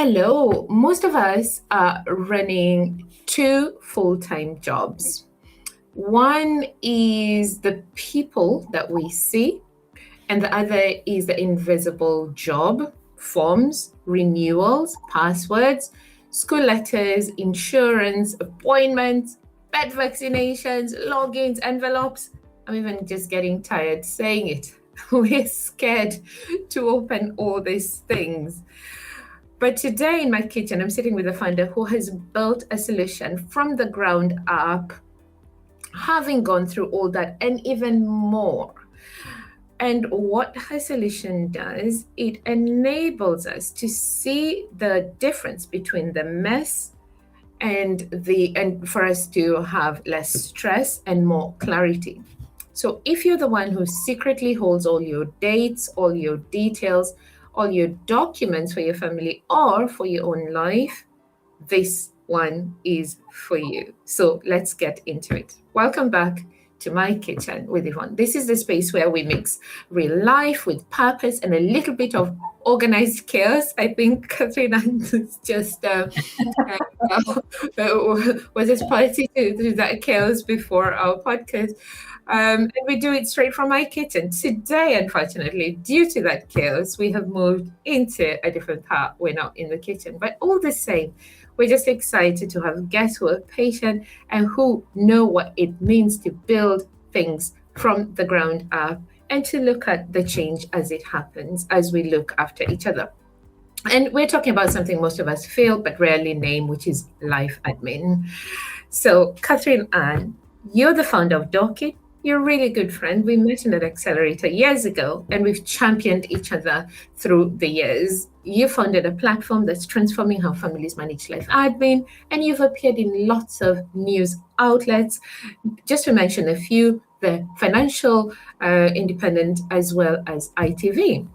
Hello. Most of us are running two full-time jobs. One is the people that we see, and the other is the invisible job, forms, renewals, passwords, school letters, insurance, appointments, pet vaccinations, logins, envelopes. I'm even just getting tired saying it. We're scared to open all these things. But today in my kitchen, I'm sitting with a founder who has built a solution from the ground up, having gone through all that and even more. And what her solution does, it enables us to see the difference between the mess and for us to have less stress and more clarity. So if you're the one who secretly holds all your dates, all your details, all your documents for your family or for your own life, this one is for you. So let's get into it. Welcome back to my kitchen with Yvonne. This is the space where we mix real life with purpose and a little bit of organized chaos. I think Catherine Ann just was a party to that chaos before our podcast. And we do it straight from my kitchen. Today, unfortunately, due to that chaos, we have moved into a different part. We're not in the kitchen, but all the same, we're just excited to have guests who are patient and who know what it means to build things from the ground up and to look at the change as it happens, as we look after each other. And we're talking about something most of us feel but rarely name, which is life admin. So, Catherine Ann, you're the founder of doqit. You're a really good friend. We met in an accelerator years ago, and we've championed each other through the years. You founded a platform that's transforming how families manage life admin, and you've appeared in lots of news outlets. Just to mention a few, the Financial Independent as well as ITV.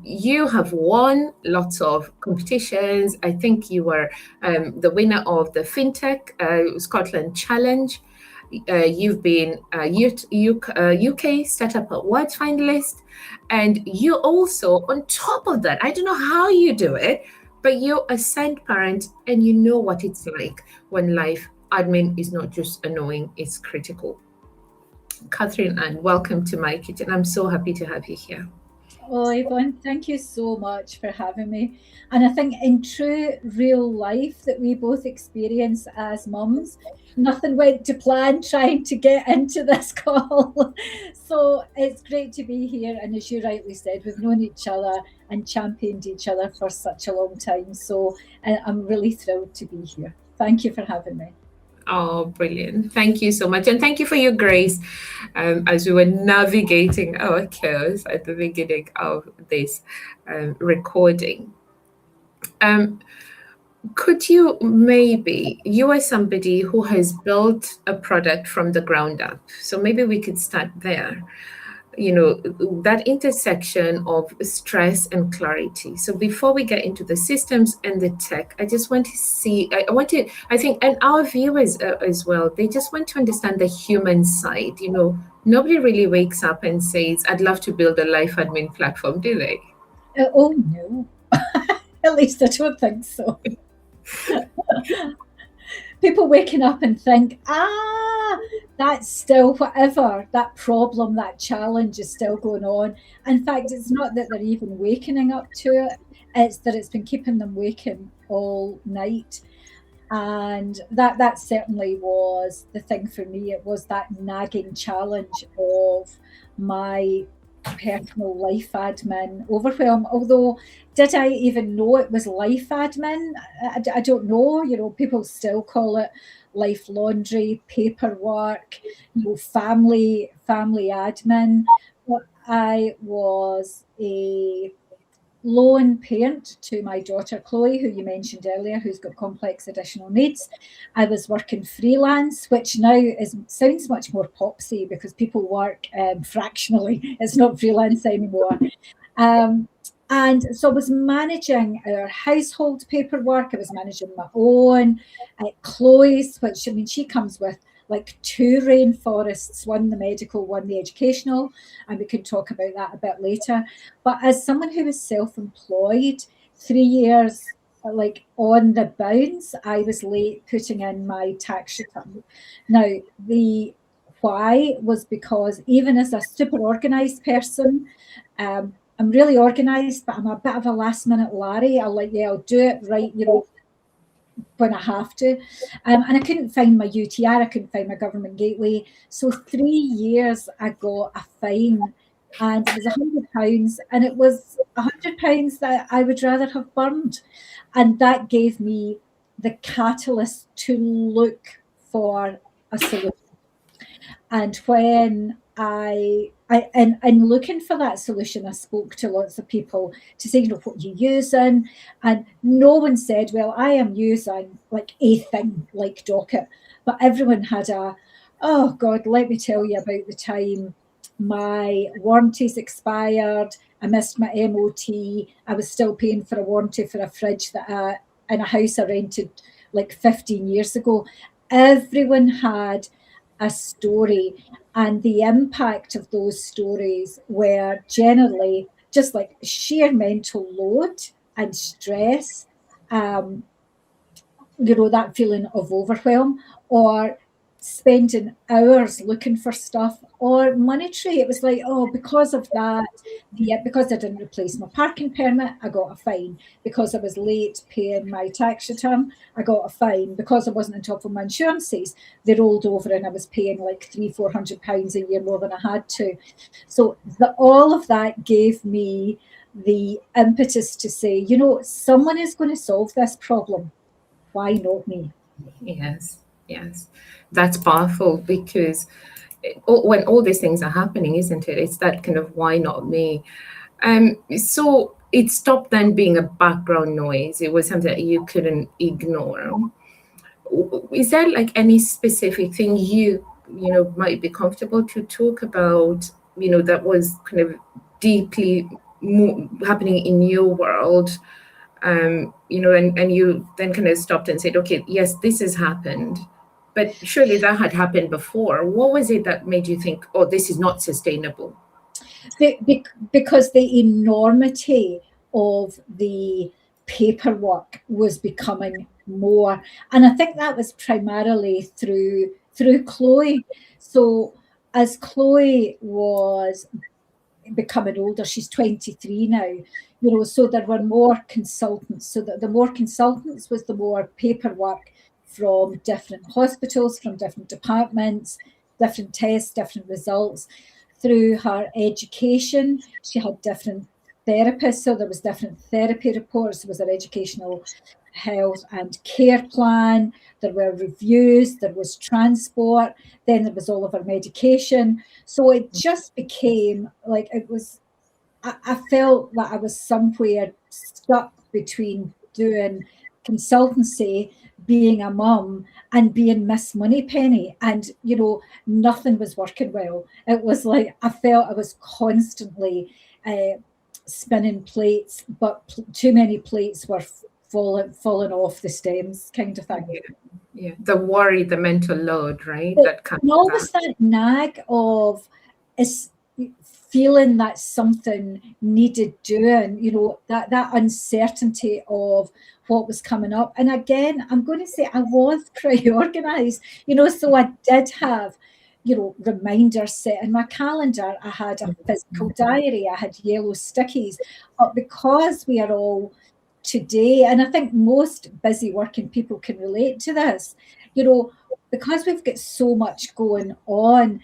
You have won lots of competitions. I think you were the winner of the FinTech Scotland Challenge. You've been UK Startup Awards finalist, and you also, on top of that, I don't know how you do it, but you're a sand parent and you know what it's like when life admin is not just annoying, it's critical. Catherine Ann, welcome to my kitchen. I'm so happy to have you here. Oh, Yvonne, thank you so much for having me. And I think in true real life that we both experience as mums, nothing went to plan trying to get into this call. So it's great to be here. And as you rightly said, we've known each other and championed each other for such a long time. So I'm really thrilled to be here. Thank you for having me. Oh, brilliant. Thank you so much. And thank you for your grace as we were navigating our chaos at the beginning of this recording. Could you you are somebody who has built a product from the ground up. So maybe we could start there. You know, that intersection of stress and clarity. So before we get into the systems and the tech, I just want to see, I think, and our viewers as well, they just want to understand the human side. You know, nobody really wakes up and says, I'd love to build a life admin platform, do they? Oh, no. At least I don't think so. People waking up and think, that's still whatever, that problem, that challenge is still going on. In fact, it's not that they're even waking up to it, it's that it's been keeping them waking all night. And that certainly was the thing for me. It was that nagging challenge of my personal life admin overwhelm. Although, did I even know it was life admin? I don't know. You know, people still call it life laundry, paperwork, family admin. But I was a lone parent to my daughter Chloe, who you mentioned earlier, who's got complex additional needs. I was working freelance, which now sounds much more popsy because people work fractionally. It's not freelance anymore. And so I was managing our household paperwork. I was managing my own. Chloe's, which, I mean, she comes with like two rainforests, one the medical, one the educational, and we can talk about that a bit later. But as someone who was self-employed, 3 years like on the bounce, I was late putting in my tax return. Now, the why was because even as a super organised person, I'm really organised, but I'm a bit of a last minute Larry. I'll do it right, when I have to. And I couldn't find my UTR, I couldn't find my government gateway. So 3 years I got a fine, and it was £100, and it was £100 that I would rather have burned. And that gave me the catalyst to look for a solution. And when in looking for that solution, I spoke to lots of people to say, what you're using. And no one said, well, I am using like a thing like doqit. But everyone had oh God, let me tell you about the time my warranties expired. I missed my MOT. I was still paying for a warranty for a fridge that in a house I rented like 15 years ago. Everyone had a story, and the impact of those stories were generally just like sheer mental load and stress, that feeling of overwhelm, or spending hours looking for stuff, or monetary. It was like, oh, because of that, because I didn't replace my parking permit, I got a fine. Because I was late paying my tax return, I got a fine. Because I wasn't on top of my insurances, they rolled over and I was paying like £300-400 a year more than I had to. So all of that gave me the impetus to say, someone is going to solve this problem. Why not me? Yes, that's powerful, because when all these things are happening, isn't it? It's that kind of why not me. So it stopped then being a background noise. It was something that you couldn't ignore. Is there like any specific thing you might be comfortable to talk about? That was kind of deeply happening in your world. And you then kind of stopped and said, okay, yes, this has happened, but surely that had happened before. What was it that made you think, oh, this is not sustainable? Because the enormity of the paperwork was becoming more. And I think that was primarily through Chloe. So as Chloe was becoming older, she's 23 now, so there were more consultants. So the more consultants was the more paperwork from different hospitals, from different departments, different tests, different results. Through her education, she had different therapists, so there was different therapy reports. There was her educational health and care plan, there were reviews, there was transport, then there was all of her medication. So it just became like I felt that I was somewhere stuck between doing consultancy, being a mum, and being Miss Moneypenny, and nothing was working well. It was like I felt I was constantly spinning plates, but too many plates were falling off the stems, kind of thing. Yeah. The worry, the mental load, right? That comes. And always that nag of feeling that something needed doing, that uncertainty of what was coming up. And again, I'm going to say I was pretty organised, so I did have, reminders set in my calendar. I had a physical diary, I had yellow stickies. But because we are all today, and I think most busy working people can relate to this, because we've got so much going on,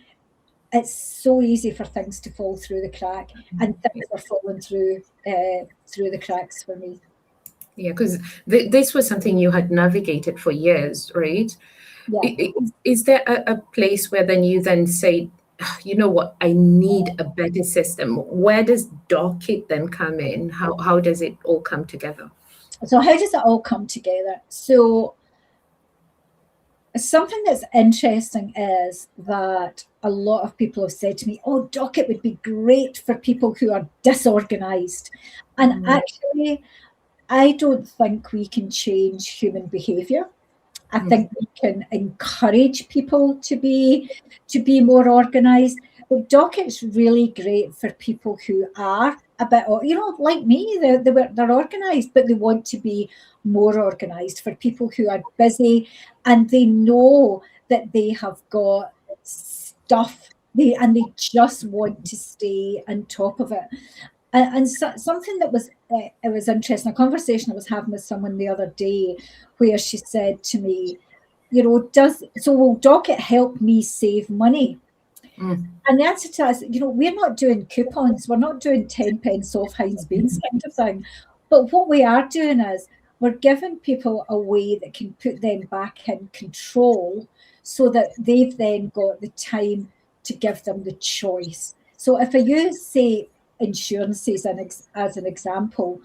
it's so easy for things to fall through the crack, and things are falling through the cracks for me. Yeah, because this was something you had navigated for years, right? Yeah. Is there a place where then you then say, you know what, I need a better system? Where does doqit then come in? How does it all come together? So how does it all come together? So something that's interesting is that a lot of people have said to me, oh, doqit would be great for people who are disorganized. And actually, I don't think we can change human behavior. I think we can encourage people to be more organized, But doqit's really great for people who are a bit, like me, they're organised, but they want to be more organised, for people who are busy and they know that they have got stuff, they just want to stay on top of it. And something that was it was interesting, a conversation I was having with someone the other day, where she said to me, will doqit help me save money? And the answer to that is, we're not doing coupons, we're not doing 10 pence off Heinz Beans kind of thing. But what we are doing is we're giving people a way that can put them back in control, so that they've then got the time to give them the choice. So if I use, say, insurances as an example,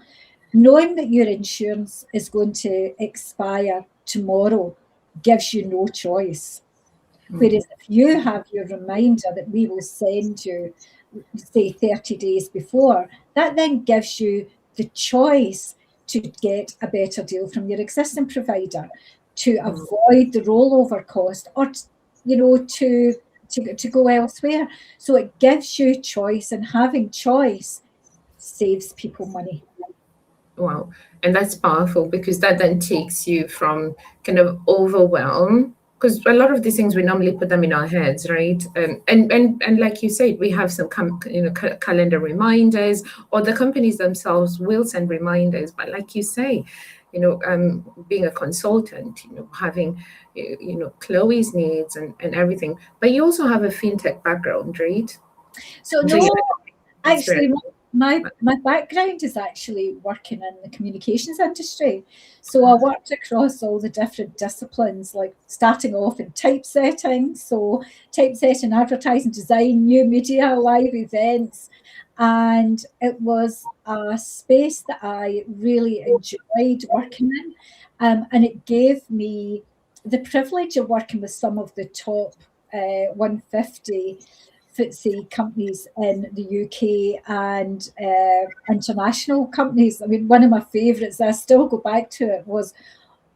knowing that your insurance is going to expire tomorrow gives you no choice. Whereas if you have your reminder that we will send you, say, 30 days before, that then gives you the choice to get a better deal from your existing provider, to avoid the rollover cost, or to go elsewhere. So it gives you choice, and having choice saves people money. Wow. And that's powerful, because that then takes you from kind of overwhelm, because a lot of these things, we normally put them in our heads, right? And like you said, we have some calendar reminders, or the companies themselves will send reminders. But like you say, being a consultant, having Chloe's needs and everything. But you also have a fintech background, right? So no, actually, my background is actually working in the communications industry. So I worked across all the different disciplines, like starting off in typesetting, so typesetting, advertising, design, new media, live events. And it was a space that I really enjoyed working in. And it gave me the privilege of working with some of the top 150 FTSE companies in the UK, and international companies. I mean, one of my favourites, I still go back to it, was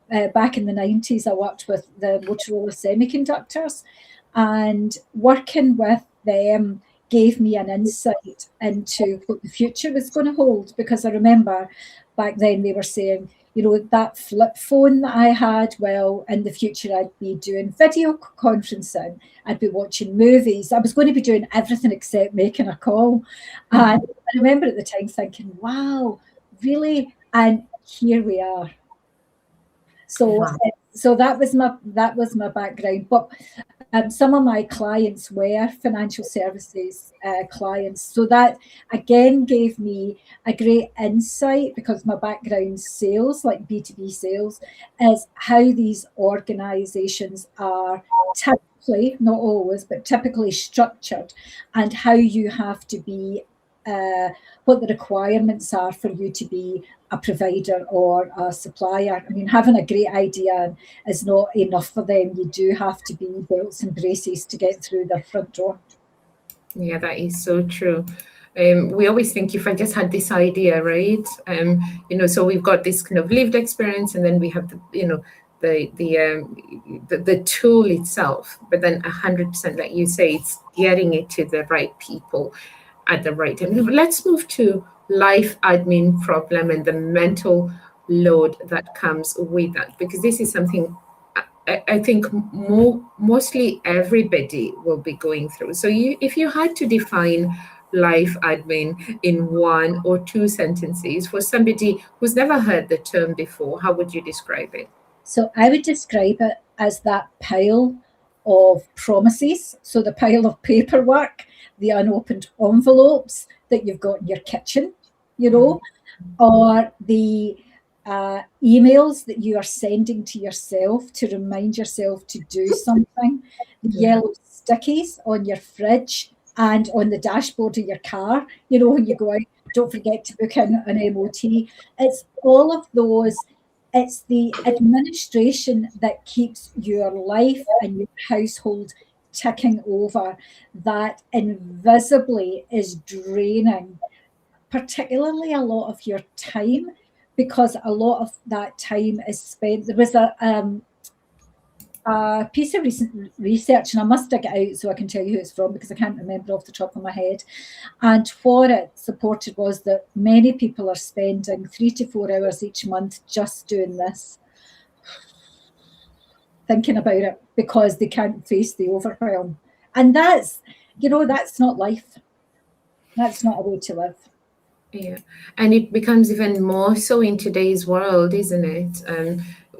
back in the 90s. I worked with the Motorola semiconductors, and working with them gave me an insight into what the future was going to hold, because I remember back then they were saying, that flip phone that I had, well, in the future I'd be doing video conferencing, I'd be watching movies, I was going to be doing everything except making a call. And I remember at the time thinking, wow, really? And here we are. So that was my background. But some of my clients were financial services clients. So that again gave me a great insight, because my background sales, like B2B sales, is how these organizations are typically, not always, but typically structured, and how you have to be, what the requirements are for you to be a provider or a supplier. I mean, having a great idea is not enough for them. You do have to be belts and braces to get through their front door. Yeah, that is so true. We always think, if I just had this idea, right? So we've got this kind of lived experience, and then we have the tool itself. But then 100%, like you say, it's getting it to the right people at the right time. Let's move to life admin problem and the mental load that comes with that, because this is something I think mostly everybody will be going through. So if you had to define life admin in one or two sentences for somebody who's never heard the term before, how would you describe it? So I would describe it as that pile of promises. So the pile of paperwork, the unopened envelopes that you've got in your kitchen, or the emails that you are sending to yourself to remind yourself to do something, the yellow stickies on your fridge and on the dashboard of your car, when you go out, don't forget to book in an MOT. It's all of those. It's the administration that keeps your life and your household ticking over, that invisibly is draining particularly a lot of your time, because a lot of that time is spent. There was a a piece of recent research, and I must dig it out so I can tell you who it's from because I can't remember off the top of my head. And what it supported was that many people are spending 3 to 4 hours each month just doing this, thinking about it because they can't face the overwhelm. And that's, that's not life. That's not a way to live. Yeah, and it becomes even more so in today's world, isn't it?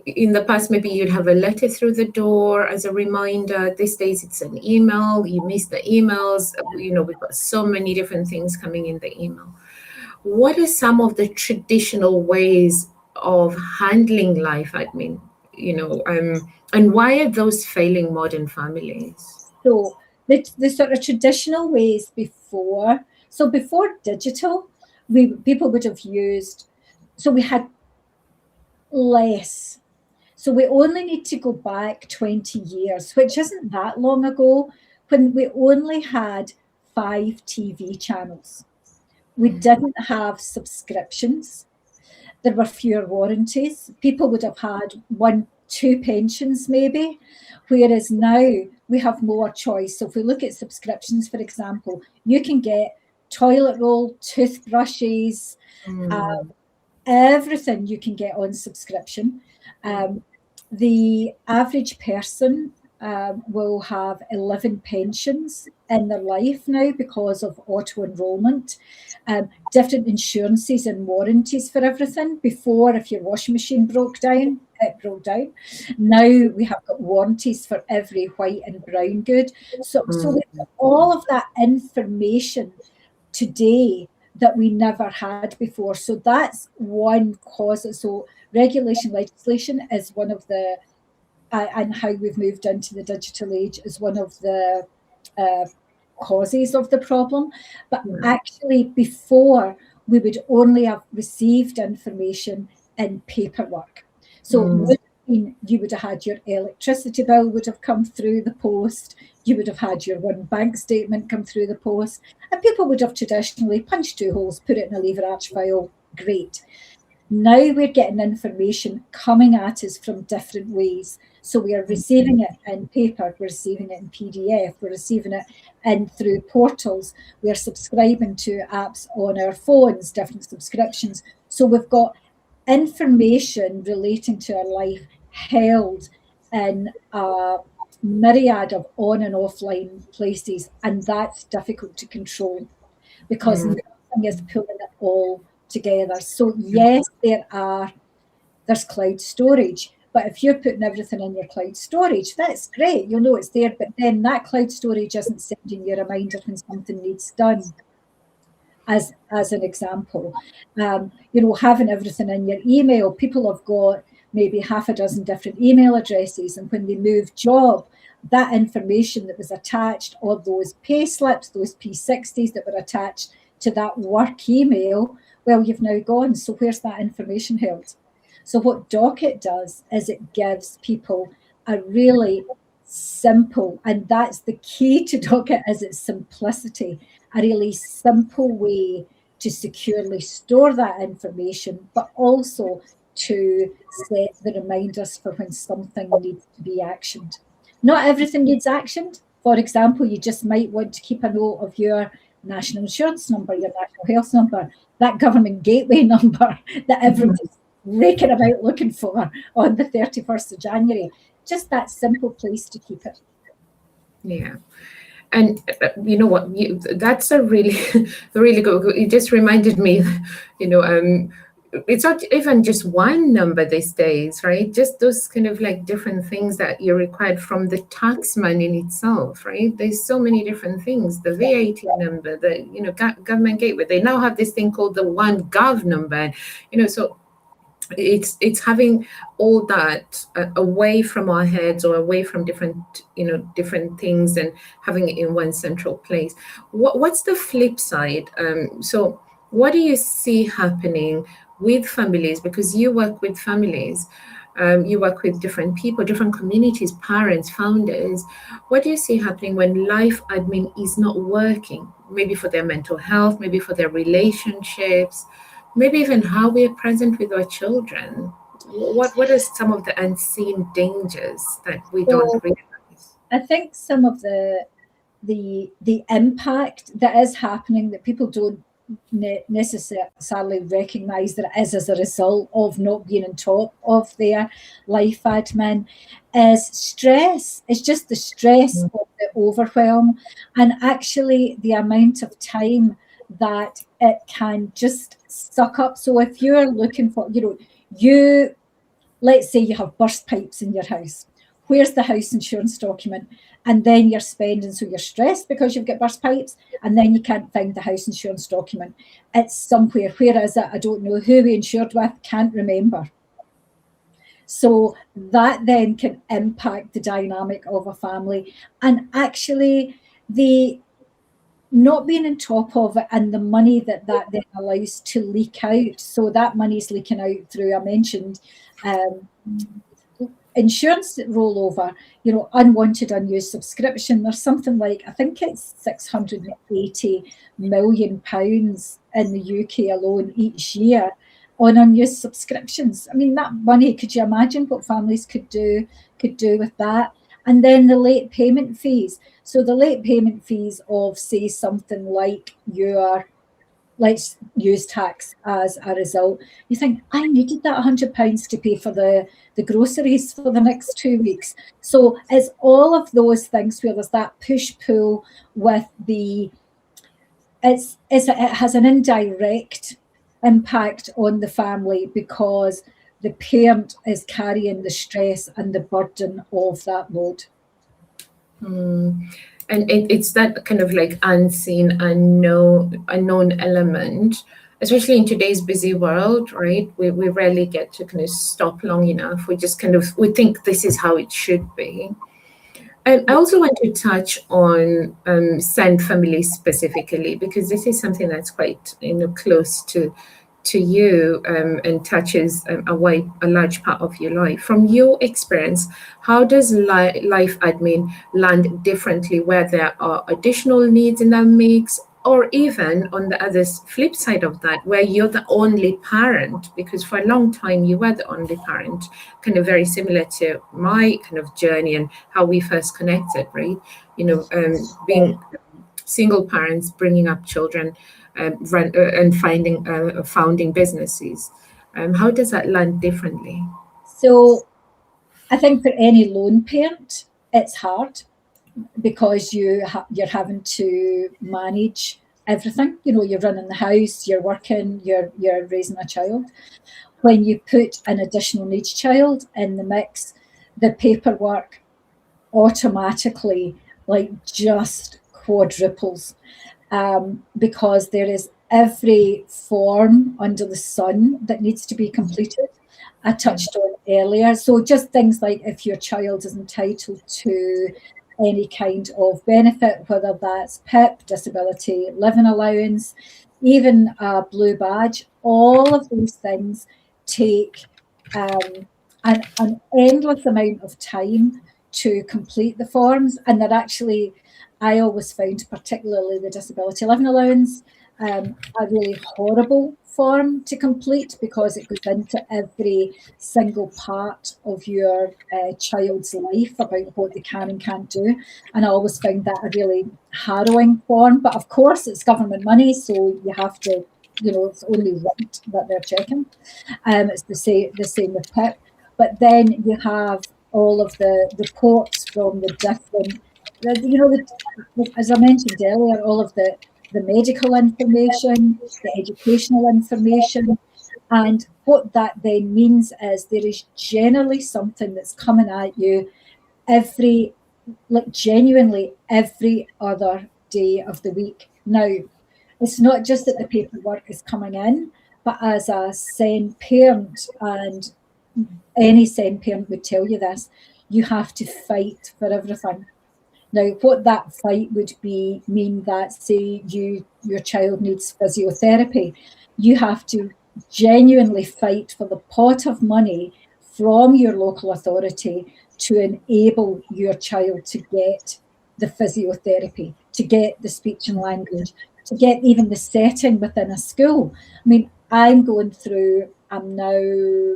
In the past, maybe you'd have a letter through the door as a reminder. These days, it's an email. You miss the emails. We've got so many different things coming in the email. What are some of the traditional ways of handling life admin? And why are those failing modern families? So the sort of traditional ways before digital, people would have used, so we had less. So we only need to go back 20 years, which isn't that long ago, when we only had 5 TV channels. We didn't have subscriptions. There were fewer warranties. People would have had 1-2 pensions maybe, whereas now we have more choice. So if we look at subscriptions, for example, you can get toilet roll, toothbrushes, everything you can get on subscription. The average person will have 11 pensions in their life now because of auto enrolment, different insurances and warranties for everything. Before, if your washing machine broke down, it broke down. Now we have got warranties for every white and brown good. So with all of that information today that we never had before. So that's one cause. So regulation legislation is one of the, and how we've moved into the digital age is one of the causes of the problem. But actually before, we would only have received information in paperwork. So you would have had your electricity bill would have come through the post, you would have had your one bank statement come through the post, and people would have traditionally punched 2 holes, put it in a lever arch file, great. Now we're getting information coming at us from different ways. So we are receiving it in paper, we're receiving it in PDF, we're receiving it in through portals, we're subscribing to apps on our phones, different subscriptions. So we've got information relating to our life held in a myriad of on and offline places, and that's difficult to control because nothing is pulling it all together. So yes, there's cloud storage, but if you're putting everything in your cloud storage, that's great, you'll know it's there, but then that cloud storage isn't sending you a reminder when something needs done. As an example, having everything in your email, people have got maybe 6 different email addresses, and when they move job, that information that was attached, or those pay slips, those P60s that were attached to that work email, well, you've now gone. So where's that information held? So what doqit does is it gives people a really simple, and that's the key to doqit, is its simplicity, a really simple way to securely store that information, but also to set the reminders for when something needs to be actioned. Not everything needs actioned. For example, you just might want to keep a note of your national insurance number, your national health number, that government gateway number that everyone's raking about looking for on the 31st of January. Just that simple place to keep it. Yeah. And you know what? That's a really, really good. It just reminded me, it's not even just one number these days, right? Just those kind of like different things that you're required from the taxman in itself, right? There's so many different things. The VAT number, the government gateway. They now have this thing called the One Gov number, so. It's having all that away from our heads or away from different things and having it in one central place. What's the flip side? So what do you see happening with families? Because you work with families, you work with different people, different communities, parents, founders. What do you see happening when life admin is not working? Maybe for their mental health, maybe for their relationships, maybe even how we are present with our children. What are some of the unseen dangers that we don't So realize? I think some of the impact that is happening that people don't necessarily recognise that it is as a result of not being on top of their life admin is stress. It's just the stress of the overwhelm, and actually the amount of time that it can just suck up. So if you're looking for, you let's say you have burst pipes in your house. Where's the house insurance document? And then you're spending, so you're stressed because you've got burst pipes, and then you can't find the house insurance document. It's somewhere. Where is it? I don't know. Who we insured with? Can't remember. So that then can impact the dynamic of a family. And actually, the not being on top of it and the money that then allows to leak out. So that money's leaking out through, I mentioned, insurance rollover, unwanted unused subscription. There's something like, I think it's £680 million in the UK alone each year on unused subscriptions. I mean, that money, could you imagine what families could do with that? And then the late payment fees. So the late payment fees of, say, something like let's use tax as a result. You think, I needed that £100 to pay for the groceries for the next 2 weeks. So it's all of those things where there's that push-pull with it has an indirect impact on the family because the parent is carrying the stress and the burden of that load. And it's that kind of like unseen, unknown element, especially in today's busy world, right? We rarely get to kind of stop long enough. We just we think this is how it should be. And I also want to touch on SEND families specifically, because this is something that's quite close to you and touches a large part of your life. From your experience, how does life admin land differently where there are additional needs in that mix, or even on the other flip side of that, where you're the only parent? Because for a long time you were the only parent, kind of very similar to my kind of journey and how we first connected, right? Being single parents, bringing up children, and founding businesses. How does that land differently? So I think for any lone parent, it's hard because you're having to manage everything. You're running the house, you're working, you're raising a child. When you put an additional needs child in the mix, the paperwork automatically just quadruples, because there is every form under the sun that needs to be completed. I touched on earlier. So just things like if your child is entitled to any kind of benefit, whether that's PIP, disability living allowance, even a blue badge, all of those things take an endless amount of time to complete the forms. And they're actually, I always found, particularly the disability living allowance, a really horrible form to complete because it goes into every single part of your child's life about what they can and can't do. And I always found that a really harrowing form. But of course, it's government money, so you have to, it's only right that they're checking. It's the same with PIP. But then you have all of the reports from the different, as I mentioned earlier, all of the medical information, the educational information. And what that then means is there is generally something that's coming at you genuinely every other day of the week. Now, it's not just that the paperwork is coming in, but as a SEND parent, and any SEND parent would tell you this, you have to fight for everything. Now, what that fight would mean that, say, your child needs physiotherapy, you have to genuinely fight for the pot of money from your local authority to enable your child to get the physiotherapy, to get the speech and language, to get even the setting within a school. I mean, I'm now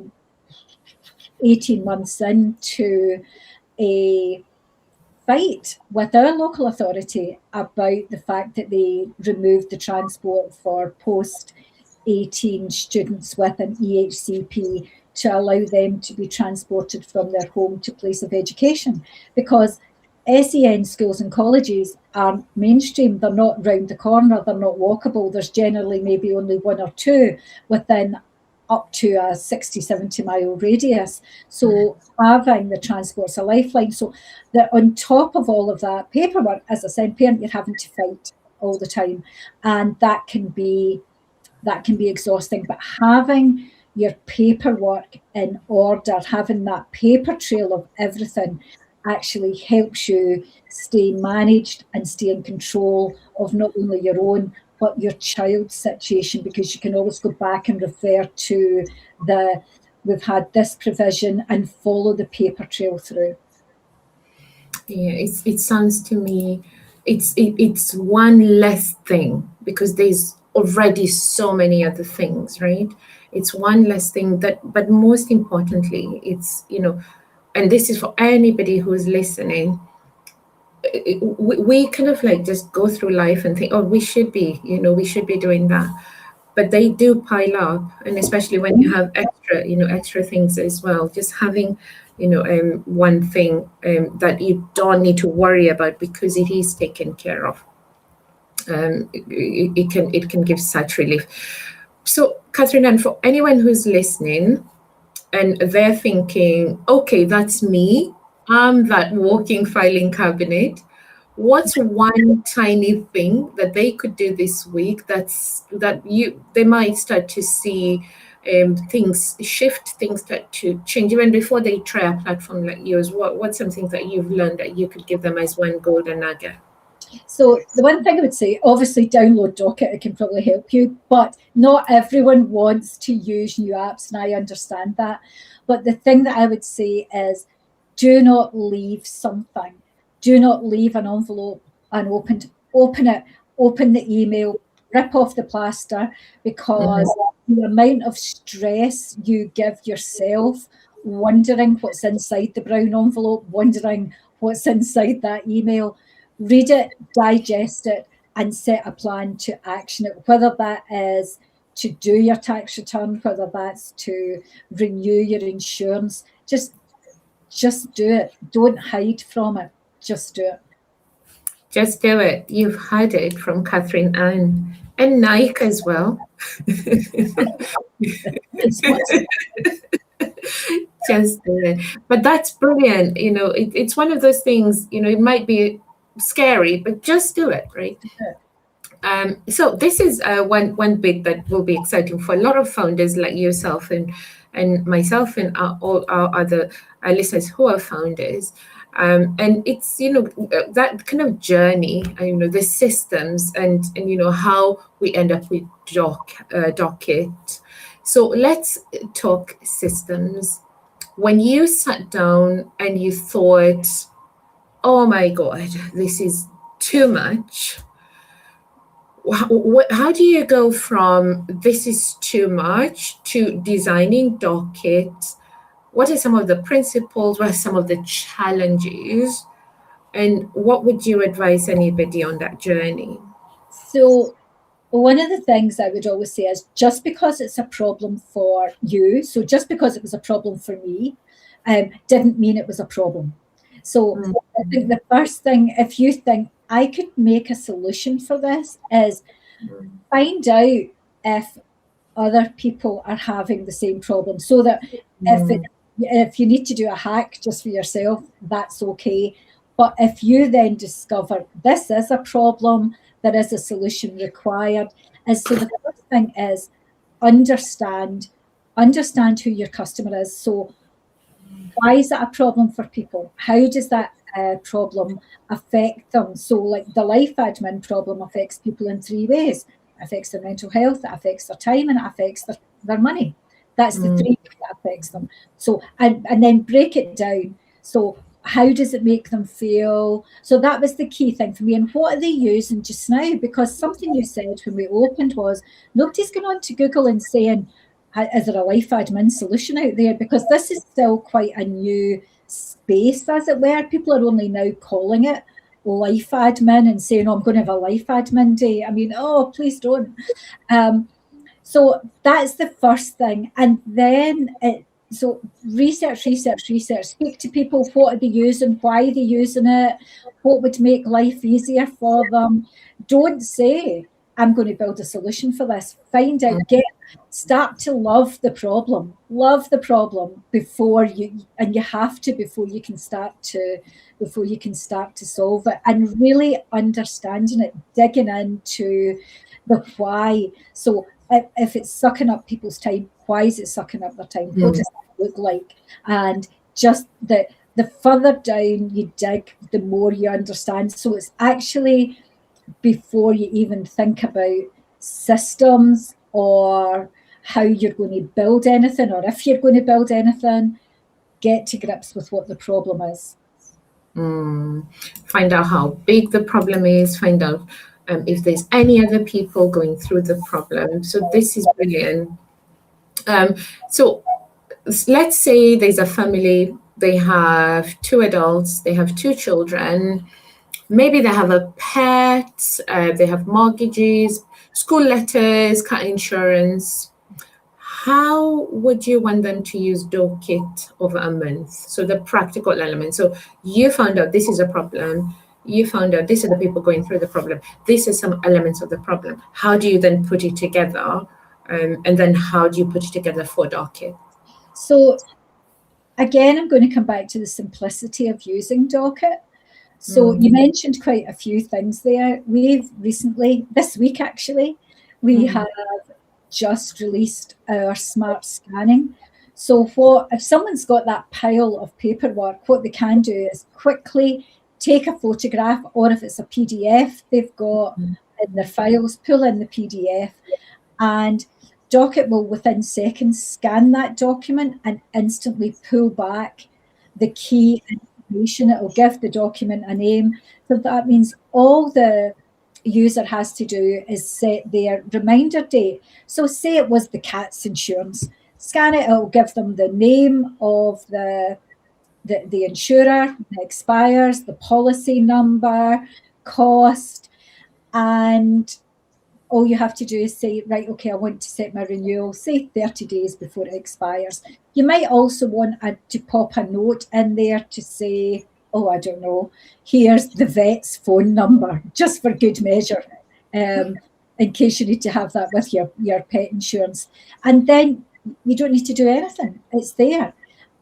18 months into a fight with our local authority about the fact that they removed the transport for post 18 students with an EHCP to allow them to be transported from their home to place of education, because SEN schools and colleges are mainstream. They're not round the corner, they're not walkable. There's generally maybe only one or two within up to a 60, 70 mile radius. So having the transport's a lifeline. So that on top of all of that paperwork, as a SEN parent, you're having to fight all the time. And that can be exhausting. But having your paperwork in order, having that paper trail of everything actually helps you stay managed and stay in control of not only your own but your child's situation, because you can always go back and refer to we've had this provision and follow the paper trail through. Yeah, it sounds to me it's one less thing, because there's already so many other things, right? It's one less thing but most importantly, it's, and this is for anybody who's listening, we kind of like just go through life and think, oh, we should be doing that, but they do pile up, and especially when you have extra things as well. Just having one thing that you don't need to worry about because it is taken care of, it can give such relief. So Catherine, and for anyone who's listening and they're thinking, okay, that's me, I'm that walking filing cabinet, what's one tiny thing that they could do this week they might start to see things shift, things start to change even before they try a platform like yours? What's something that you've learned that you could give them as one golden nugget? So the one thing I would say, obviously download doqit, it can probably help you, but not everyone wants to use new apps, and I understand that. But the thing that I would say is, do not leave something. Do not leave an envelope unopened. Open it, open the email, rip off the plaster, because the amount of stress you give yourself wondering what's inside the brown envelope, wondering what's inside that email. Read it, digest it, and set a plan to action it, whether that is to do your tax return, whether that's to renew your insurance. Just do it. Don't hide from it. Just do it. Just do it. You've heard it from Catherine Ann, and Nike as well. Just do it. But that's brilliant. It's one of those things, it might be scary, but just do it, right? So this is one bit that will be exciting for a lot of founders like yourself and myself and all our other listeners who are founders. And it's that kind of journey, the systems and how we end up with doqit. So let's talk systems. When you sat down and you thought, oh my God, this is too much, how do you go from this is too much to designing doqit? What are some of the principles? What are some of the challenges? And what would you advise anybody on that journey? So one of the things I would always say is, just because it's a problem for you, so just because it was a problem for me, didn't mean it was a problem. So I think the first thing, if you think I could make a solution for this, is find out if other people are having the same problem, so that if you need to do a hack just for yourself, that's okay. But if you then discover this is a problem, there is a solution required. And so the first thing is understand who your customer is. So why is that a problem for people? How does that problem affect them? So like the life admin problem affects people in 3 ways. It affects their mental health, it affects their time, and it affects their money. That's the 3 that affects them. So, and then break it down. So how does it make them feel? So that was the key thing for me. And what are they using just now? Because something you said when we opened was, nobody's going on to Google and saying, is there a life admin solution out there? Because this is still quite a new space, as it were. People are only now calling it life admin and saying, oh, I'm going to have a life admin day. I mean, oh, please don't. So that's the first thing. And then so research, speak to people. What are they using? Why are they using it? What would make life easier for them? Don't say, I'm going to build a solution for this. Find out, start to love the problem before you, and you have to, before you can start to solve it, and really understanding it, digging into the why. So if it's sucking up people's time, why is it sucking up their time? What does it look like? And just the further down you dig, the more you understand. So it's actually, before you even think about systems or how you're going to build anything, or if you're going to build anything, get to grips with what the problem is. Find out how big the problem is, find out if there's any other people going through the problem. So this is brilliant. So let's say there's a family, they have 2 adults, they have 2 children, maybe they have a pet, they have mortgages, school letters, car insurance. How would you want them to use doqit over a month? So the practical element. So you found out this is a problem. You found out these are the people going through the problem. These are some elements of the problem. How do you then put it together? And then how do you put it together for doqit? So again, I'm going to come back to the simplicity of using doqit. So you mentioned quite a few things there. We've recently, this week actually, we have just released our smart scanning. So if someone's got that pile of paperwork, what they can do is quickly take a photograph, or if it's a PDF they've got in their files, pull in the PDF, and doqit will within seconds scan that document and instantly pull back the key information. It will give the document a name. So that means all the user has to do is set their reminder date. So say it was the cat's insurance. Scan it, it'll give them the name of the insurer, the expires, the policy number, cost, and all you have to do is say, right, okay, I want to set my renewal, say 30 days before it expires. You might also want to pop a note in there to say, oh, I don't know, here's the vet's phone number, just for good measure, in case you need to have that with your pet insurance. And then you don't need to do anything. It's there.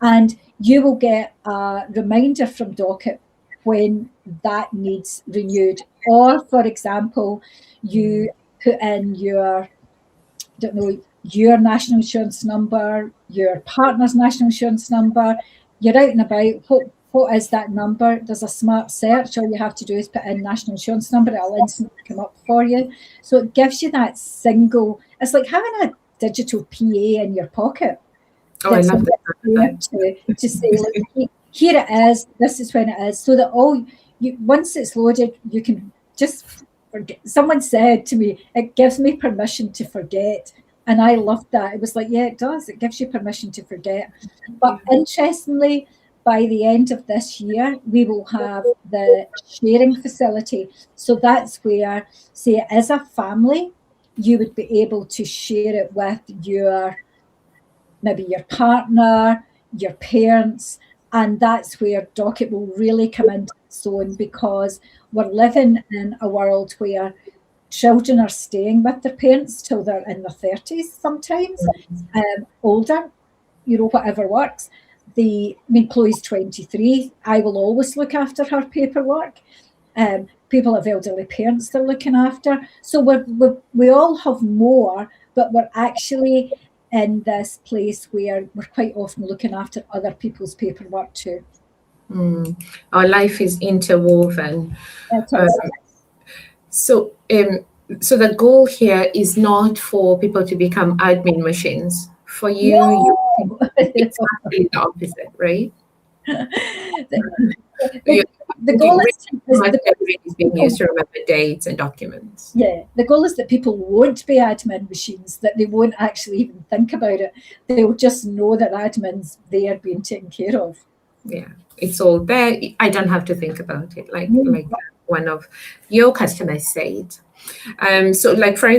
And you will get a reminder from doqit when that needs renewed. Or, for example, you put in your national insurance number, your partner's national insurance number, you're out and about, what is that number? There's a smart search. All you have to do is put in national insurance number, it'll instantly come up for you. So it gives you that single, it's like having a digital PA in your pocket. Oh, I love that. To say, look, here it is, this is when it is, so that once it's loaded, you can just forget. Someone said to me, it gives me permission to forget. And I loved that. It was like, yeah, it does. It gives you permission to forget. But interestingly, by the end of this year, we will have the sharing facility. So that's where, say, as a family, you would be able to share it with maybe your partner, your parents, and that's where doqit will really come into its own, because we're living in a world where children are staying with their parents till they're in their 30s sometimes, older, whatever works. Chloe's 23. I will always look after her paperwork. People have elderly parents they're looking after. So we all have more, but we're actually in this place where we're quite often looking after other people's paperwork too. Our life is interwoven. So the goal here is not for people to become admin machines. For you, no. Exactly the opposite, right? The, the goal is being used to remember dates and documents. Yeah, the goal is that people won't be admin machines, that they won't actually even think about it. They'll just know that admin's there being taken care of. Yeah, it's all there. I don't have to think about it, like one of your customers said. So like for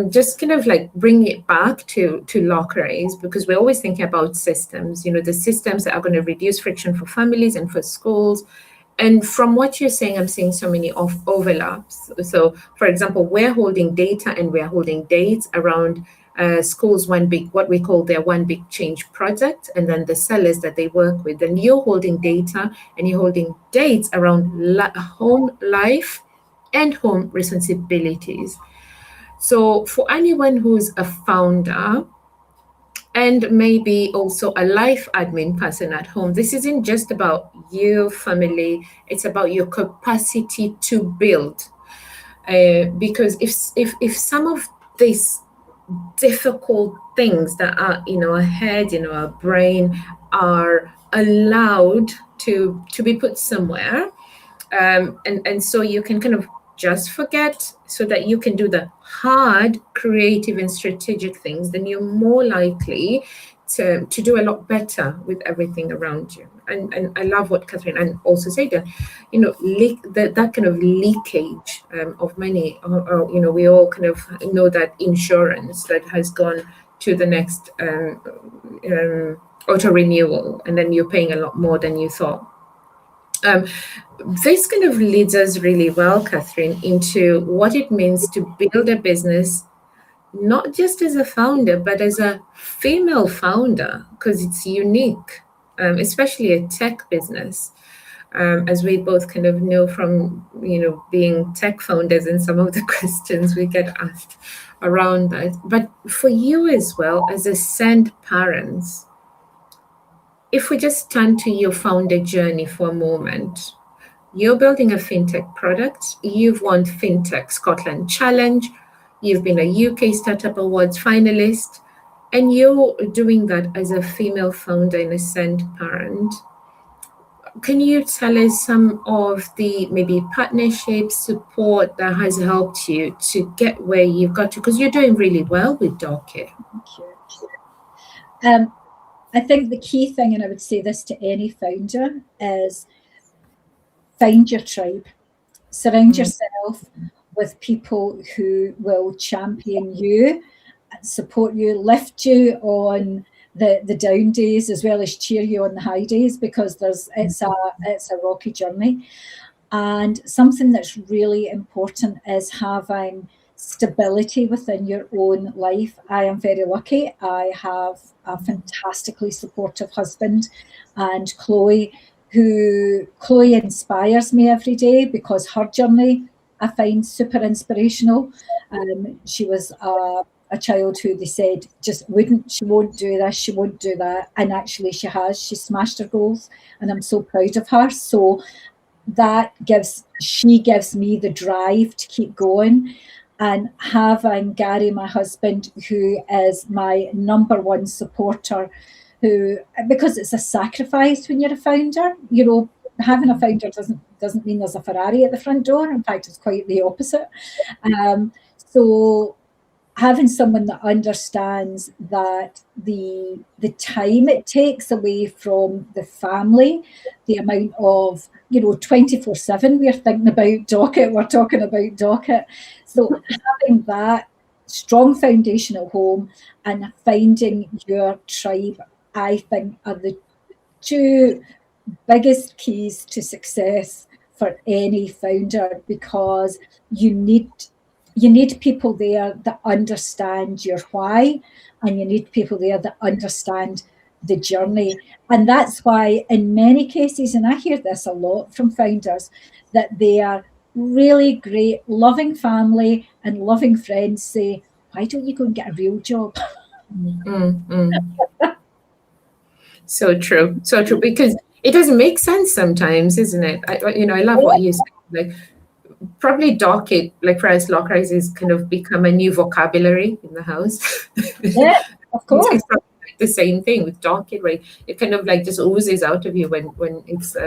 just kind of like bring it back to LocaeRise, because we're always thinking about systems, the systems that are going to reduce friction for families and for schools. And from what you're saying, I'm seeing so many overlaps. So for example, we're holding data and we're holding dates around schools, what we call their one big change project, and then the sellers that they work with. And you're holding data and you're holding dates around home life and home responsibilities. So for anyone who's a founder and maybe also a life admin person at home, this isn't just about your family, it's about your capacity to build. Because if some of these difficult things that are in our head, in our brain, are allowed to be put somewhere, and so you can kind of just forget, so that you can do the hard, creative, and strategic things, then you're more likely to do a lot better with everything around you. And I love what Catherine Ann also said, that that kind of leakage of money, we all kind of know that insurance that has gone to the next auto renewal, and then you're paying a lot more than you thought. This kind of leads us really well, Catherine, into what it means to build a business, not just as a founder, but as a female founder, because it's unique, especially a tech business, as we both kind of know from, being tech founders and some of the questions we get asked around that. But for you as well, as a send parents, if we just turn to your founder journey for a moment, you're building a fintech product. You've won FinTech Scotland Challenge. You've been a UK Startup Awards finalist, and you're doing that as a female founder and a send parent. Can you tell us some of the maybe partnership support that has helped you to get where you've got to? Because you're doing really well with doqit. Thank you. I think the key thing, and I would say this to any founder, is find your tribe. Surround yourself with people who will champion you, support you, lift you on the down days, as well as cheer you on the high days, because it's a rocky journey. And something that's really important is having stability within your own life. I am very lucky. I have a fantastically supportive husband, and Chloe inspires me every day, because her journey I find super inspirational. She was a child who they said she won't do this, she won't do that, and actually she smashed her goals, and I'm so proud of her. So she gives me the drive to keep going. And having Gary, my husband, who is my number one supporter, because it's a sacrifice when you're a founder, having a founder doesn't mean there's a Ferrari at the front door. In fact, it's quite the opposite. So having someone that understands that the time it takes away from the family, the amount of 24/7 we're thinking about doqit, we're talking about doqit. So having that strong foundation at home and finding your tribe, I think, are the two biggest keys to success for any founder, because you need people there that understand your why, and you need people there that understand the journey. And that's why in many cases, and I hear this a lot from founders, that they are really great, loving family and loving friends say, why don't you go and get a real job? So true, because it doesn't make sense sometimes, isn't it? I love what you said. Like, probably doqit, like for us, LocaeRise is kind of become a new vocabulary in the house. Yeah, of course. It's probably the same thing with doqit, right? It kind of like just oozes out of you when it's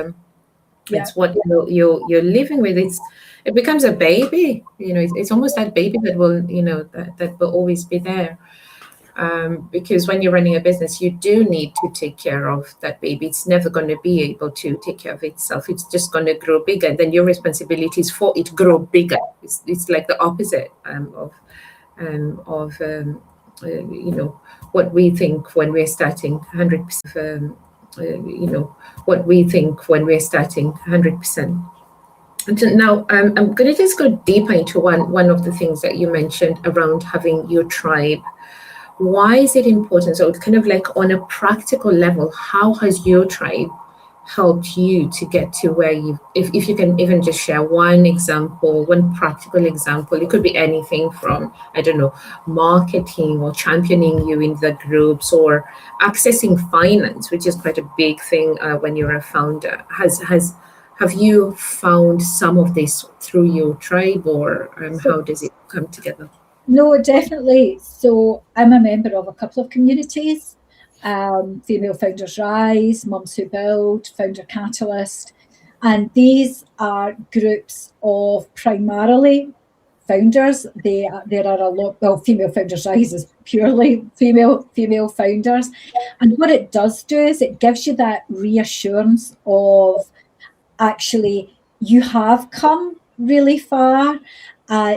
Yeah. It's what you're living with. It becomes a baby. It's almost that baby that will that will always be there. Because when you're running a business, you do need to take care of that baby. It's never going to be able to take care of itself. It's just going to grow bigger. And then your responsibilities for it grow bigger. It's like the opposite of what we think when we're starting 100%. What we think when we're starting 100%. And now I'm going to just go deeper into one of the things that you mentioned around having your tribe. Why is it important? So it's kind of like on a practical level, how has your tribe helped you to get to where if you can even just share one example, one practical example. It could be anything from, I don't know, marketing or championing you in the groups or accessing finance, which is quite a big thing when you're a founder. Have you found some of this through your tribe, or how does it come together? No, definitely. So I'm a member of a couple of communities, Female Founders Rise, Mums Who Build, Founder Catalyst. And these are groups of primarily founders. There are a lot, well, Female Founders Rise is purely female founders. And what it does do is it gives you that reassurance of actually you have come really far.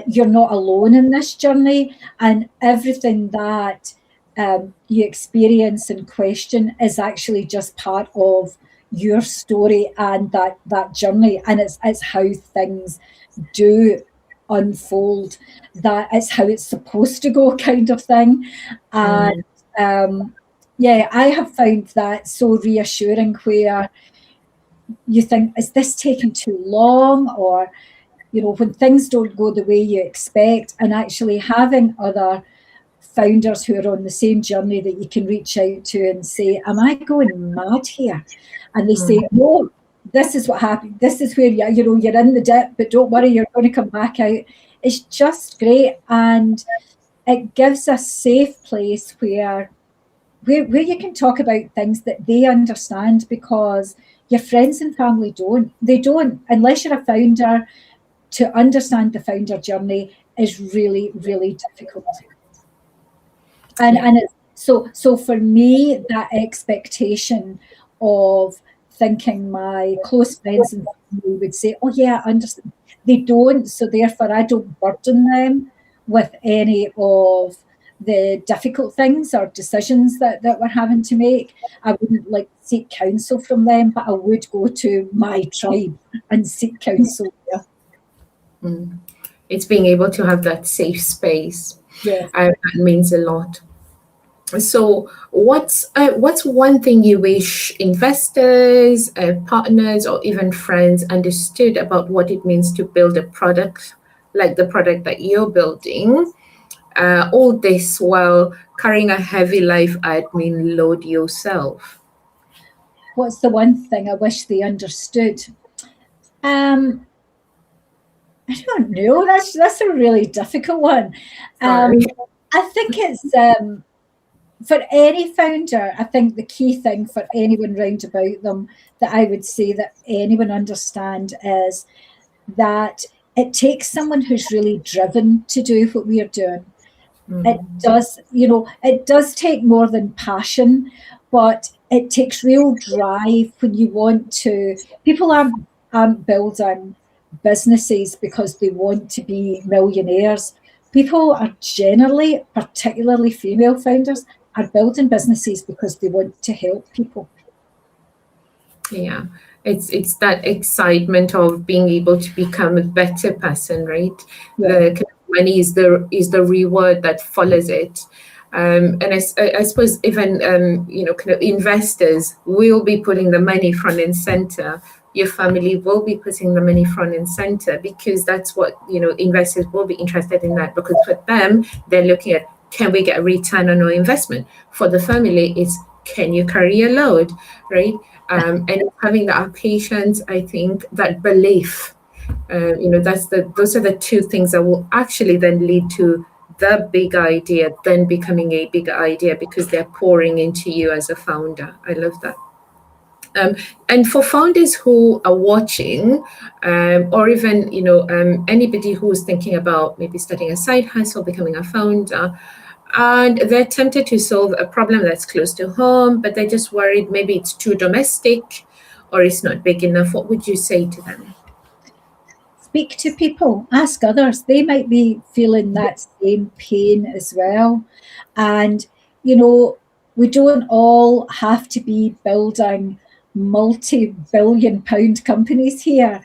You're not alone in this journey, and everything that you experience and question is actually just part of your story and that journey, and it's how things do unfold, that it's how it's supposed to go, kind of thing. And yeah, I have found that so reassuring, where you think, is this taking too long? Or when things don't go the way you expect, and actually having other founders who are on the same journey that you can reach out to and say, am I going mad here? And they say, no, this is what happened. This is where you're in the dip, but don't worry, you're going to come back out. It's just great. And it gives a safe place where you can talk about things that they understand, because your friends and family don't. They don't, unless you're a founder. To understand the founder journey is really, really difficult. And it's, so for me, that expectation of thinking my close friends and family would say, oh yeah, I understand. They don't, so therefore I don't burden them with any of the difficult things or decisions that we're having to make. I wouldn't like seek counsel from them, but I would go to my tribe and seek counsel there. It's being able to have that safe space. Yeah. That means a lot. So what's one thing you wish investors, partners, or even friends understood about what it means to build a product like the product that you're building? All this while carrying a heavy life admin load yourself. What's the one thing I wish they understood? I don't know. That's a really difficult one. I think it's for any founder. I think the key thing for anyone round about them that I would say that anyone understand is that it takes someone who's really driven to do what we are doing. It does take more than passion, but it takes real drive when you want to. People aren't building businesses because they want to be millionaires. People are generally, particularly female founders, are building businesses because they want to help people. Yeah, it's that excitement of being able to become a better person, right? Yeah. The money is the reward that follows it. And I suppose even kind of investors will be putting the money front and center. Your family will be putting the money front and center, because that's what investors will be interested in, that because for them they're looking at, can we get a return on our investment? For the family, it's, can you carry a load, right? And having that patience, I think that belief, those are the two things that will actually then lead to the big idea then becoming a bigger idea, because they're pouring into you as a founder. I love that. And for founders who are watching, or even anybody who is thinking about maybe starting a side hustle, becoming a founder, and they're tempted to solve a problem that's close to home, but they're just worried maybe it's too domestic or it's not big enough, what would you say to them? Speak to people, ask others. They might be feeling that same pain as well. And, we don't all have to be building multi-billion pound companies here.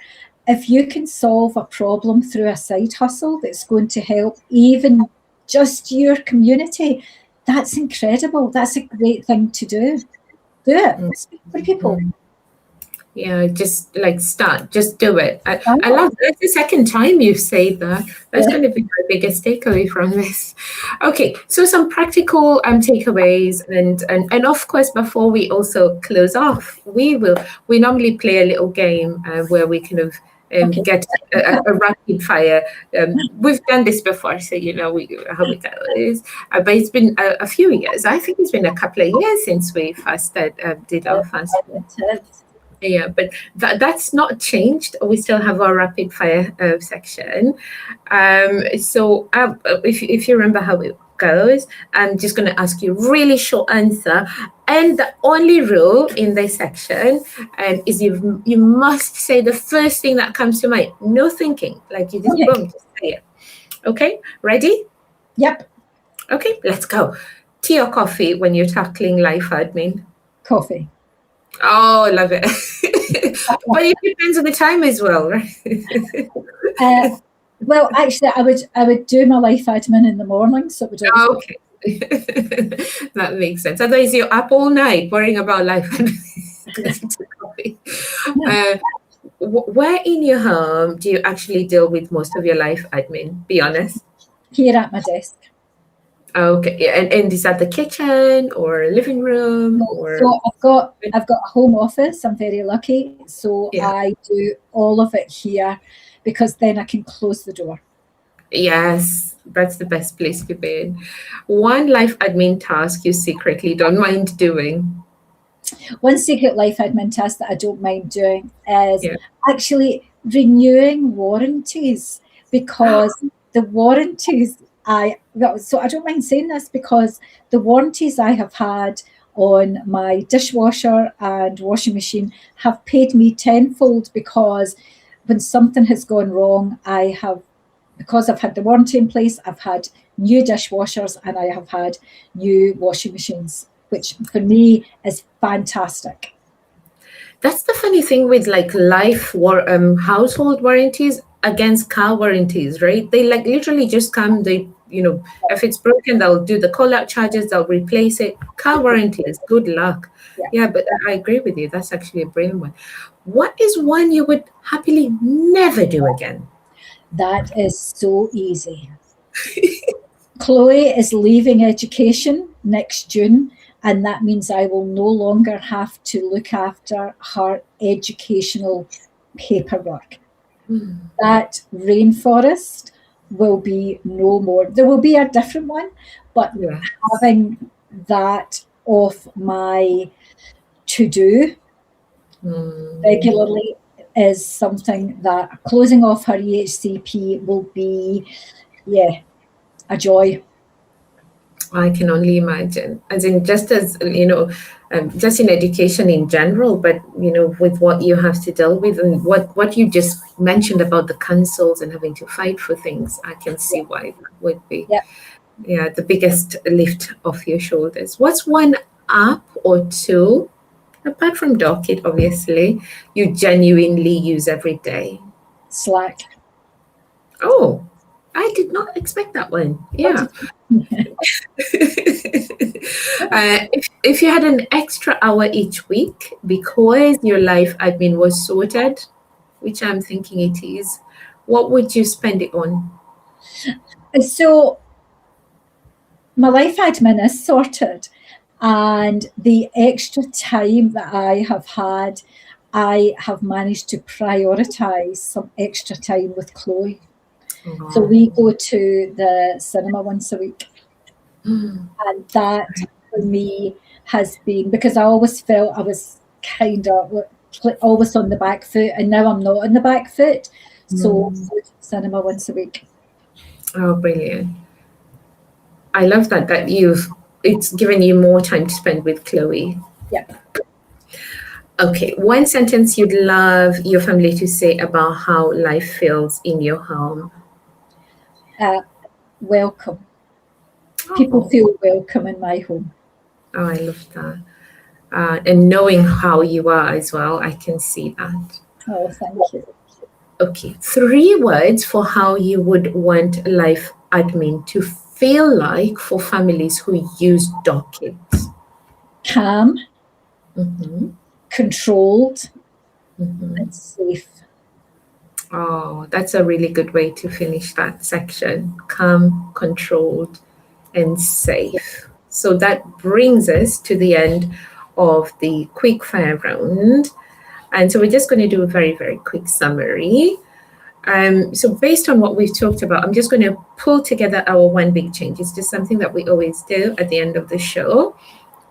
If you can solve a problem through a side hustle that's going to help even just your community, that's incredible. That's a great thing to do. Do it. Speak to people. Yeah, just start, just do it. I love that. That's the second time you've said that. That's going to be my biggest takeaway from this. Okay, so some practical takeaways, and of course, before we also close off, we normally play a little game where we kind of get a rapid fire. We've done this before, so how it goes. But it's been a few years. I think it's been a couple of years since we first did our first. Yeah, but that's not changed. We still have our rapid fire section. So if you remember how it goes, I'm just going to ask you really short answer. And the only rule in this section is you must say the first thing that comes to mind. No thinking, like you just boom, just say it. Okay, ready? Yep. Okay, let's go. Tea or coffee when you're tackling life admin? Coffee. Oh, love it. But it depends on the time as well, right? Well, actually, I would do my life admin in the morning, so it would always okay. That makes sense. Otherwise, you're up all night worrying about life admin. Where in your home do you actually deal with most of your life admin? Be honest. Here at my desk. Okay, and is that the kitchen or living room? Or so I've got a home office. I'm very lucky, so I do all of it here because then I can close the door. Yes, that's the best place to be in. One life admin task you secretly don't mind doing. One secret life admin task that I don't mind doing is actually renewing warranties, because the warranties so I don't mind saying this, because the warranties I have had on my dishwasher and washing machine have paid me tenfold, because when something has gone wrong, because I've had the warranty in place, I've had new dishwashers and I have had new washing machines, which for me is fantastic. That's the funny thing with household warranties against car warranties, right? They literally just come, if it's broken, they'll do the call-out charges, they'll replace it. Car warranties, good luck. Yeah, but I agree with you. That's actually a brilliant one. What is one you would happily never do again? That is so easy. Chloe is leaving education next June, and that means I will no longer have to look after her educational paperwork. That rainforest will be no more. There will be a different one, but having that off my to-do regularly is something that closing off her EHCP will be, a joy. I can only imagine, just in education in general, but with what you have to deal with and what you just mentioned about the councils and having to fight for things, I can see why that would be the biggest lift off your shoulders. What's one app or tool, apart from doqit obviously, you genuinely use every day? Slack. Oh, I did not expect that one. Yeah. If you had an extra hour each week because your life admin was sorted, which I'm thinking it is, what would you spend it on? So my life admin is sorted, and the extra time that I have managed to prioritize some extra time with Chloe. So we go to the cinema once a week. And that for me has been, because I always felt I was kind of always on the back foot, and now I'm not on the back foot. So cinema once a week. Oh, brilliant. I love that it's given you more time to spend with Chloe. Yeah. Okay, one sentence you'd love your family to say about how life feels in your home. Welcome. People feel welcome in my home. Oh, I love that. And knowing how you are as well, I can see that. Oh, thank you. Okay, 3 words for how you would want life admin to feel like for families who use doqit. Calm, controlled, Mm-hmm. and safe. Oh, that's a really good way to finish that section. Calm, controlled, and safe. So that brings us to the end of the quick fire round. And so we're just going to do a very, very quick summary. So based on what we've talked about, I'm just going to pull together our one big change. It's just something that we always do at the end of the show.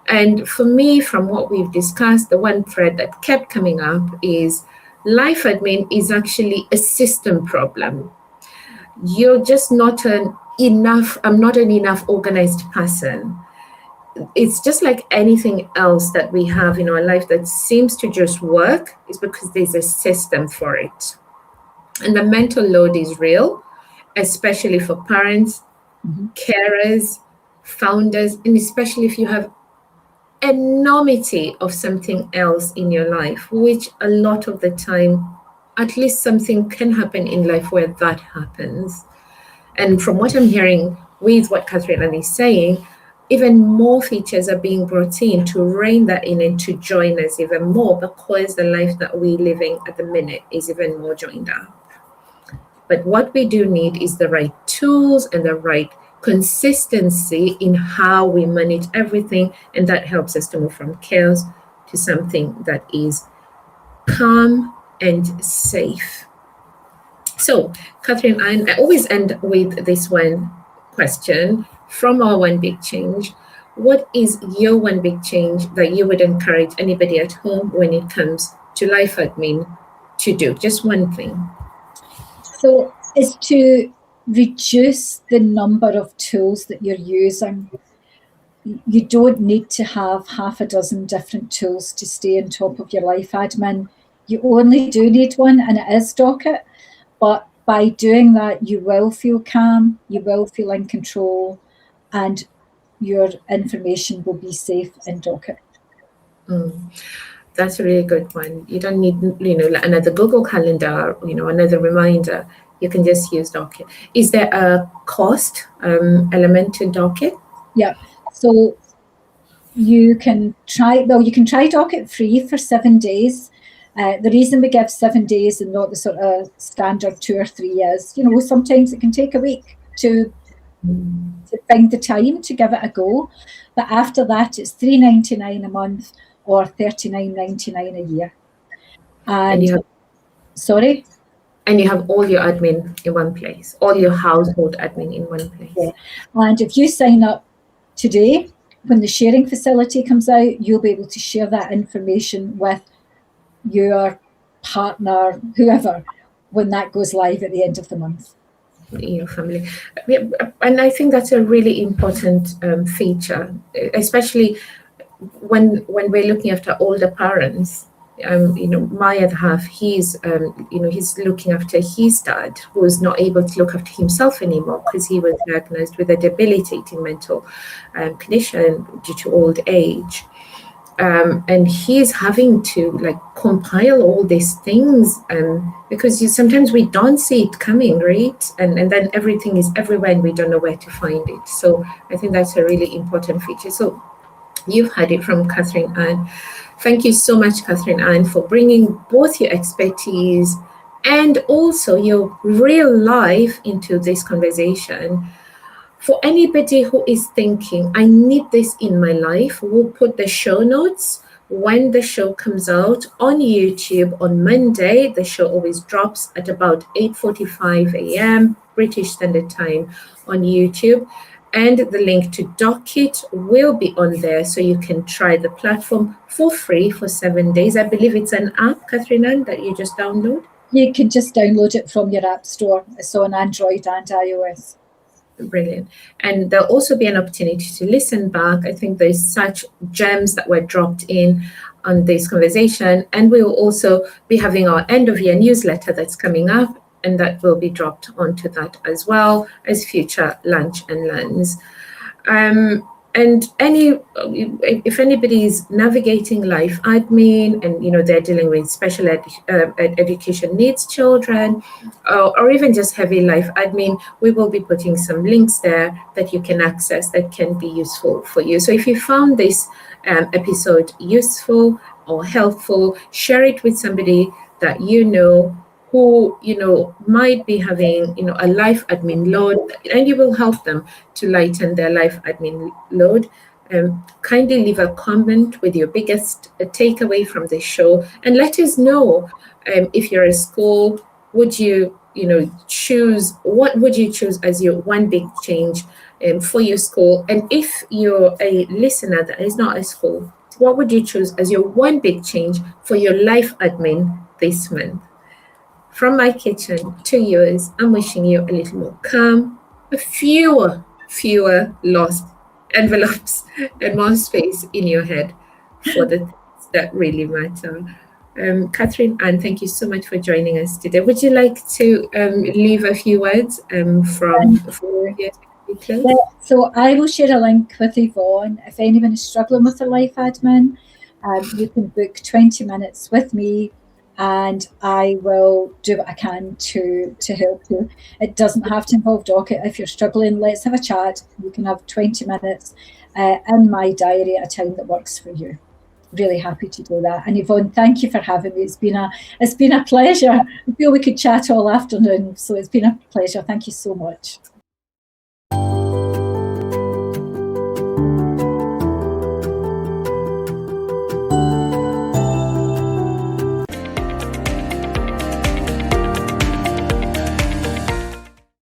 And for me, from what we've discussed, the one thread that kept coming up is life admin is actually a system problem. You're just not I'm not an enough organized person. It's just like anything else that we have in our life that seems to just work is because there's a system for it. And the mental load is real, especially for parents, carers, founders, and especially if you have enormity of something else in your life, which a lot of the time, at least something can happen in life where that happens. And from what I'm hearing with what Catherine Ann is saying, even more features are being brought in to rein that in and to join us even more, because the life that we're living at the minute is even more joined up. But what we do need is the right tools and the right consistency in how we manage everything, and that helps us to move from chaos to something that is calm and safe. So, Catherine, I always end with this one question from our one big change. What is your one big change that you would encourage anybody at home when it comes to life admin to do? Just one thing. So it's to reduce the number of tools that you're using. You don't need to have half a dozen different tools to stay on top of your life admin. You only do need one, and it is doqit. But by doing that, you will feel calm, you will feel in control, and your information will be safe in doqit. That's a really good one. You don't need, another Google Calendar, another reminder. You can just use doqit. Is there a cost element to doqit? Yeah. So you can try doqit free for 7 days. The reason we give 7 days and not the sort of standard 2 or 3 is, sometimes it can take a week to find the time to give it a go. But after that, it's $3.99 a month or $39.99 a year. And you have all your admin in one place, all your household admin in one place. Yeah. And if you sign up today, when the sharing facility comes out, you'll be able to share that information with your partner, whoever, when that goes live at the end of the month. Your family. And I think that's a really important feature, especially when we're looking after older parents. My other half, he's looking after his dad, who's not able to look after himself anymore because he was diagnosed with a debilitating mental condition due to old age. And he's having to compile all these things because sometimes we don't see it coming, right? And then everything is everywhere and we don't know where to find it. So I think that's a really important feature. So you've had it from Catherine Ann. Thank you so much, Catherine Ann, for bringing both your expertise and also your real life into this conversation. For anybody who is thinking, I need this in my life, we'll put the show notes when the show comes out on YouTube on Monday. The show always drops at about 8:45 a.m. British Standard Time on YouTube. And the link to doqit will be on there, so you can try the platform for free for 7 days. I believe it's an app, Catherine Ann, that you just download. You can just download it from your app store. It's on Android and iOS. Brilliant. And there'll also be an opportunity to listen back. I think there's such gems that were dropped in on this conversation. And we will also be having our end of year newsletter that's coming up, and that will be dropped onto that as well as future lunch and learns. And if anybody is navigating life admin and they're dealing with special education needs children, or even just heavy life admin, we will be putting some links there that you can access that can be useful for you. So if you found this episode useful or helpful, share it with somebody that who might be having a life admin load, and you will help them to lighten their life admin load. Kindly leave a comment with your biggest takeaway from this show, and let us know if you're a school, would you choose as your one big change for your school? And if you're a listener that is not a school, what would you choose as your one big change for your life admin this month? From my kitchen to yours, I'm wishing you a little more calm, fewer lost envelopes, and more space in your head for the things that really matter. Catherine Ann, thank you so much for joining us today. Would you like to leave a few words from you? Yeah, so I will share a link with Yvonne. If anyone is struggling with their life admin, you can book 20 minutes with me, and I will do what I can to help you. It doesn't have to involve doqit. If you're struggling, let's have a chat. You can have 20 minutes in my diary at a time that works for you. Really happy to do that. And Yvonne, thank you for having me. It's been a pleasure. I feel we could chat all afternoon, so it's been a pleasure. Thank you so much.